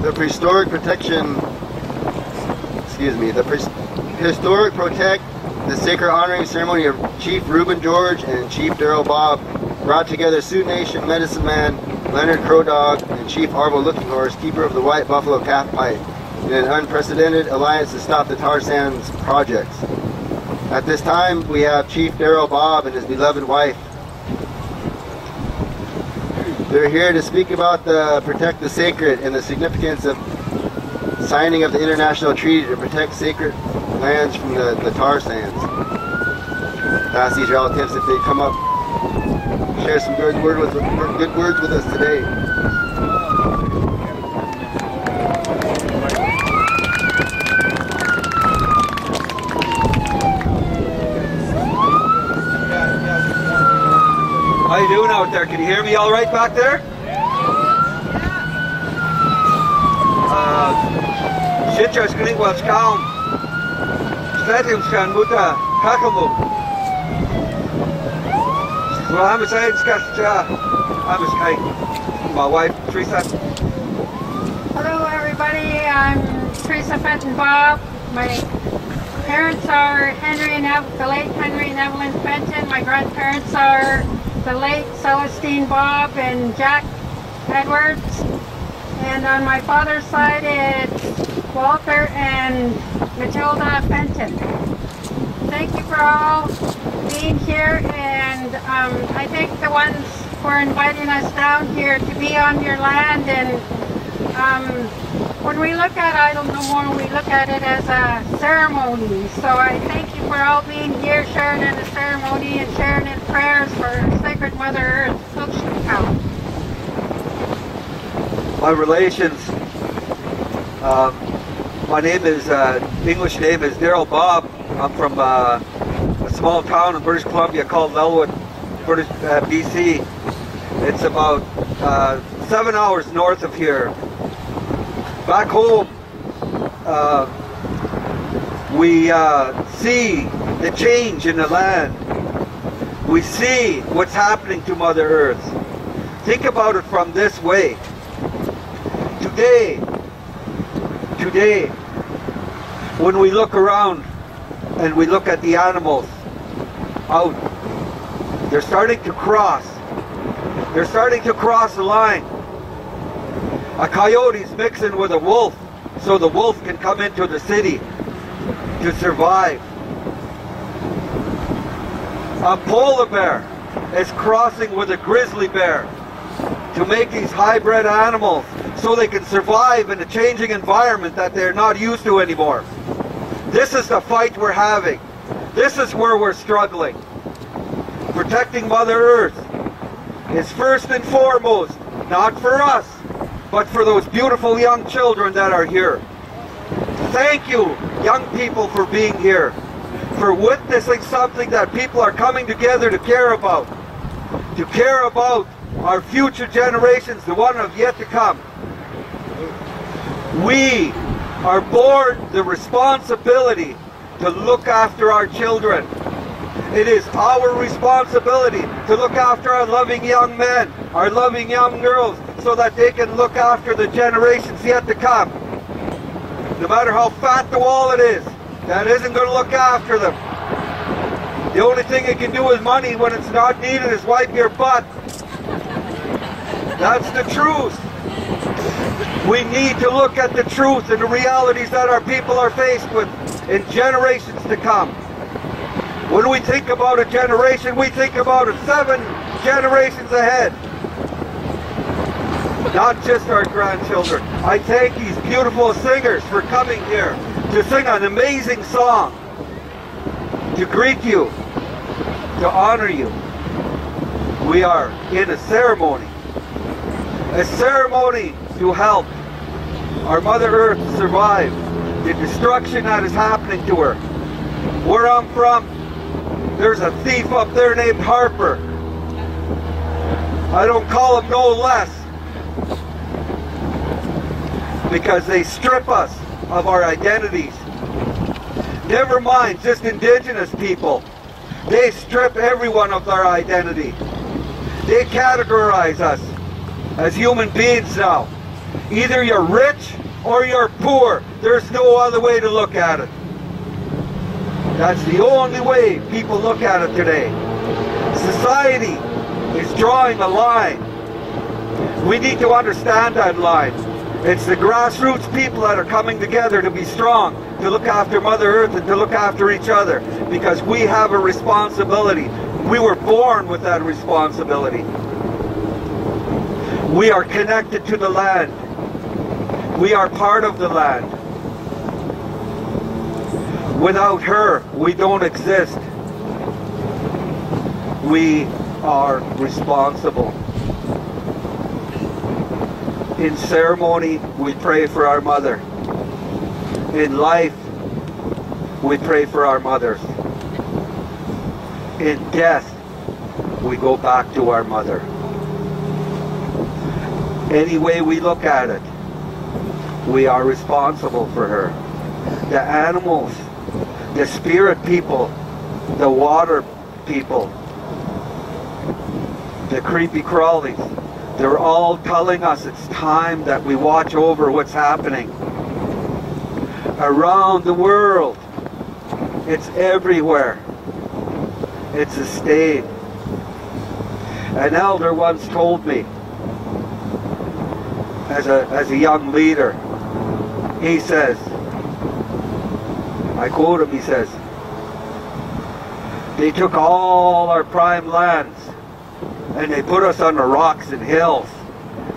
The prehistoric protection, historic protect the sacred honoring ceremony of Chief Reuben George and Chief Daryl Bob brought together Sioux Nation medicine man Leonard Crow Dog and Chief Arvo Looking Horse, keeper of the White Buffalo Calf Pipe, in an unprecedented alliance to stop the tar sands projects. At this time, we have Chief Daryl Bob and his beloved wife. They're here to speak about protect the sacred and the significance of signing of the international treaty to protect sacred lands from the tar sands. Ask these relatives if they come up, share some good words with us today. How you doing out there? Can you hear me all right back there? Shitjas Gringwas Kaum. Stadiumskan Muta Kakamu. Well, I'm saying my wife Teresa. Hello everybody, I'm Teresa Fenton Bob. My parents are the late Henry and Evelyn Fenton. My grandparents are the late Celestine Bob and Jack Edwards. And on my father's side it's Walter and Matilda Fenton. Thank you for all being here, and I thank the ones for inviting us down here to be on your land. And when we look at Idle No More, we look at it as a ceremony. So I thank you for all being here, sharing in the ceremony and sharing in prayers for Sacred Mother Earth. My relations, my name is, English name is Daryl Bob. I'm from a small town in British Columbia called Elwood, British BC. It's about 7 hours north of here. Back home, we see the change in the land. We see what's happening to Mother Earth. Think about it from this way. Today, when we look around and we look at the animals out, they're starting to cross. They're starting to cross the line. A coyote's mixing with a wolf so the wolf can come into the city to survive. A polar bear is crossing with a grizzly bear to make these hybrid animals so they can survive in a changing environment that they're not used to anymore. This is the fight we're having. This is where we're struggling. Protecting Mother Earth is first and foremost, not for us, but for those beautiful young children that are here. Thank you, young people, for being here, for witnessing something that people are coming together to care about our future generations, the one of yet to come. We are born the responsibility to look after our children. It is our responsibility to look after our loving young men, our loving young girls, so that they can look after the generations yet to come. No matter how fat the wallet is, that isn't going to look after them. The only thing it can do with money when it's not needed is wipe your butt. That's the truth. We need to look at the truth and the realities that our people are faced with in generations to come. When we think about a generation, we think about it 7 generations ahead. Not just our grandchildren. I thank these beautiful singers for coming here to sing an amazing song, to greet you, to honor you. We are in a ceremony to help our Mother Earth survive the destruction that is happening to her. Where I'm from, there's a thief up there named Harper. I don't call him no less, because they strip us of our identities. Never mind just Indigenous people. They strip everyone of their identity. They categorize us as human beings now. Either you're rich or you're poor. There's no other way to look at it. That's the only way people look at it today. Society is drawing a line. We need to understand that line. It's the grassroots people that are coming together to be strong, to look after Mother Earth and to look after each other, because we have a responsibility. We were born with that responsibility. We are connected to the land. We are part of the land. Without her, we don't exist. We are responsible. In ceremony, we pray for our mother. In life, we pray for our mothers. In death, we go back to our mother. Any way we look at it, we are responsible for her. The animals, the spirit people, the water people, the creepy crawlies, they're all telling us it's time that we watch over what's happening. Around the world, it's everywhere. It's a stain. An elder once told me, as a young leader, he says, I quote him, he says, they took all our prime lands and they put us on the rocks and hills.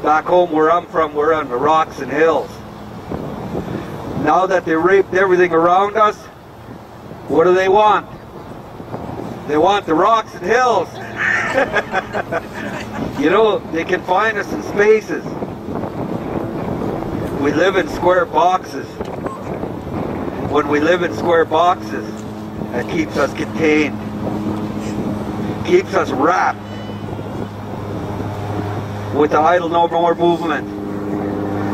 Back home where I'm from, we're on the rocks and hills. Now that they raped everything around us, what do they want? They want the rocks and hills. You know, they can find us in spaces. We live in square boxes. When we live in square boxes, it keeps us contained. Keeps us wrapped. With the Idle No More movement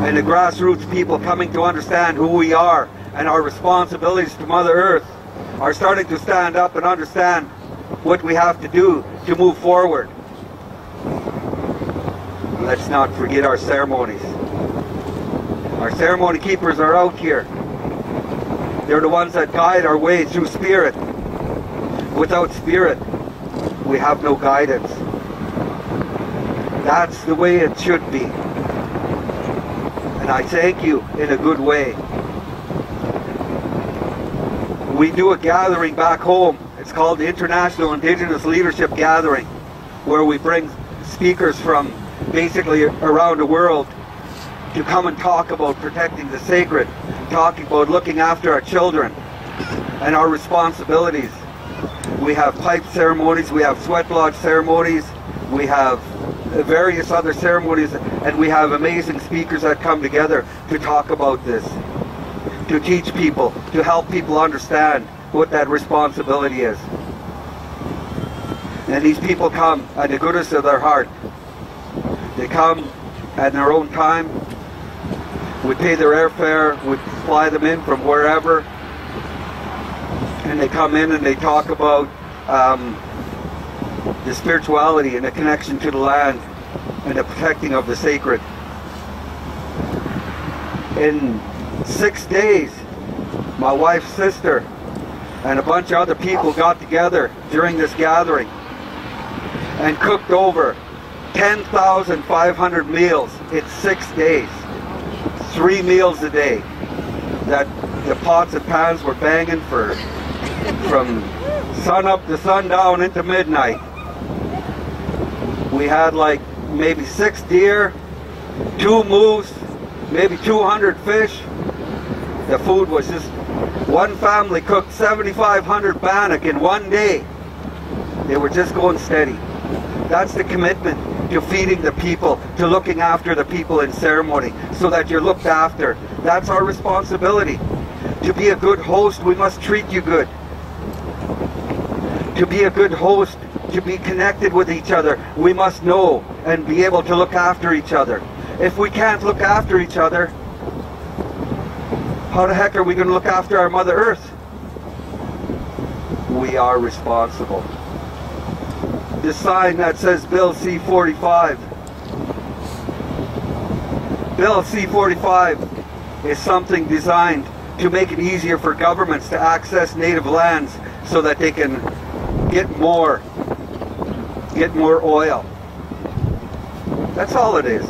and the grassroots people coming to understand who we are and our responsibilities to Mother Earth, are starting to stand up and understand what we have to do to move forward. Let's not forget our ceremonies. Our ceremony keepers are out here. They're the ones that guide our way through spirit. Without spirit, we have no guidance. That's the way it should be. And I thank you in a good way. We do a gathering back home. It's called the International Indigenous Leadership Gathering, where we bring speakers from basically around the world to come and talk about protecting the sacred, talking about looking after our children and our responsibilities. We have pipe ceremonies, we have sweat lodge ceremonies, we have various other ceremonies, and we have amazing speakers that come together to talk about this, to teach people, to help people understand what that responsibility is. And these people come at the goodness of their heart. They come at their own time. We pay their airfare, we fly them in from wherever, and they come in and they talk about the spirituality and the connection to the land and the protecting of the sacred. In 6 days, my wife's sister and a bunch of other people got together during this gathering and cooked over 10,500 meals in 6 days. 3 meals a day. That the pots and pans were banging from sun up to sundown into midnight. We had like maybe 6 deer, 2 moose, maybe 200 fish. The food was just, one family cooked 7,500 bannock in 1 day. They were just going steady. That's the commitment to feeding the people, to looking after the people in ceremony, so that you're looked after. That's our responsibility. To be a good host, we must treat you good. To be a good host, to be connected with each other, we must know and be able to look after each other. If we can't look after each other, how the heck are we going to look after our Mother Earth? We are responsible. This sign that says Bill C-45, Bill C-45 is something designed to make it easier for governments to access native lands so that they can get more oil. That's all it is.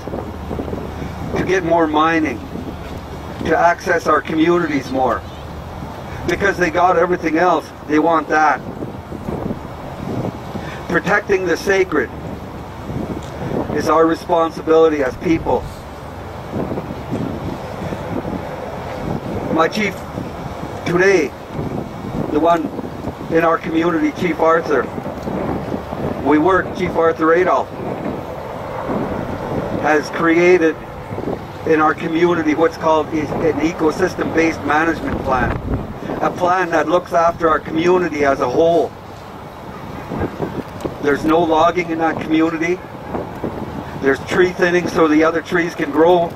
To get more mining, to access our communities more. Because they got everything else, they want that. Protecting the sacred is our responsibility as people. My chief today, the one in our community, Chief Arthur, Chief Arthur Adolph, has created in our community what's called an ecosystem-based management plan. A plan that looks after our community as a whole. There's no logging in that community. There's tree thinning so the other trees can grow,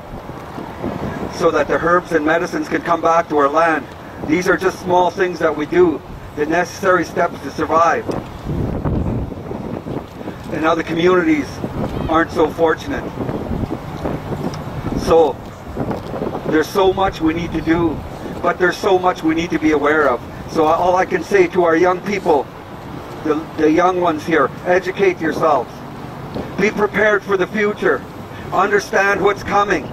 so that the herbs and medicines can come back to our land. These are just small things that we do, the necessary steps to survive. And other communities aren't so fortunate. So there's so much we need to do, but there's so much we need to be aware of. So all I can say to our young people, the young ones here, educate yourselves. Be prepared for the future. Understand what's coming.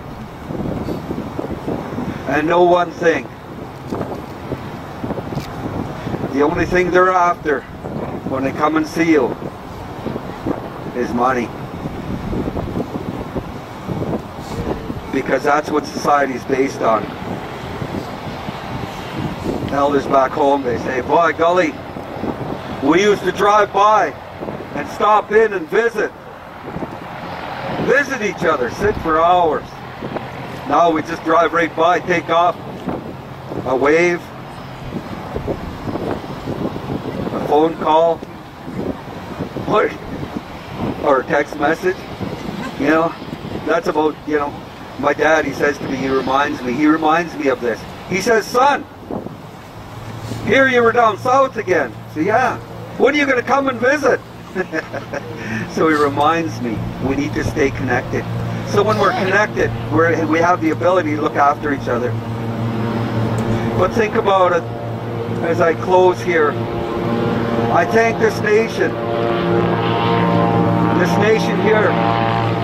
And know one thing. The only thing they're after when they come and see you is money. Because that's what society is based on. Elders back home, they say, boy, golly, we used to drive by and stop in and visit each other, sit for hours. Now we just drive right by, take off, a wave, a phone call, or a text message. You know, that's about, you know, my dad, he says to me, he reminds me of this. He says, son, here you were down south again. So yeah, when are you going to come and visit? So he reminds me, we need to stay connected. So when we're connected, we have the ability to look after each other. But think about it as I close here. I thank this nation here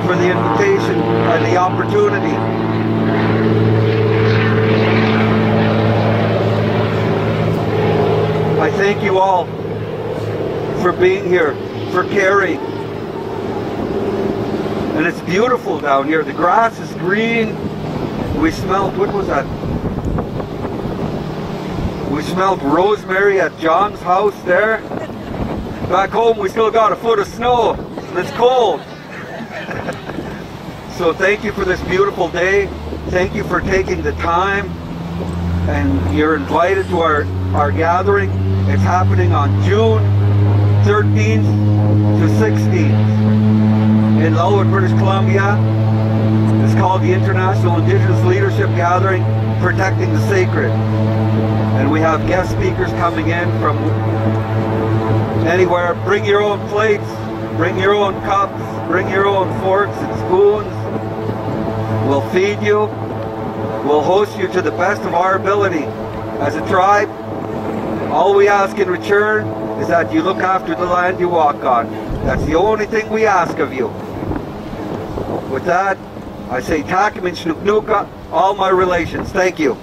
for the invitation and the opportunity. I thank you all for being here, for caring. And it's beautiful down here. The grass is green. We smelled, what was that? We smelled rosemary at John's house there. Back home we still got a foot of snow. And it's cold. So thank you for this beautiful day. Thank you for taking the time. And you're invited to our gathering. It's happening on June 13th to 16th in Lowwood, British Columbia. It's called the International Indigenous Leadership Gathering, Protecting the Sacred. And we have guest speakers coming in from anywhere. Bring your own plates, bring your own cups, bring your own forks and spoons. We'll feed you. We'll host you to the best of our ability. As a tribe, all we ask in return is that you look after the land you walk on. That's the only thing we ask of you. With that, I say Takim and Shnuknuka, all my relations. Thank you.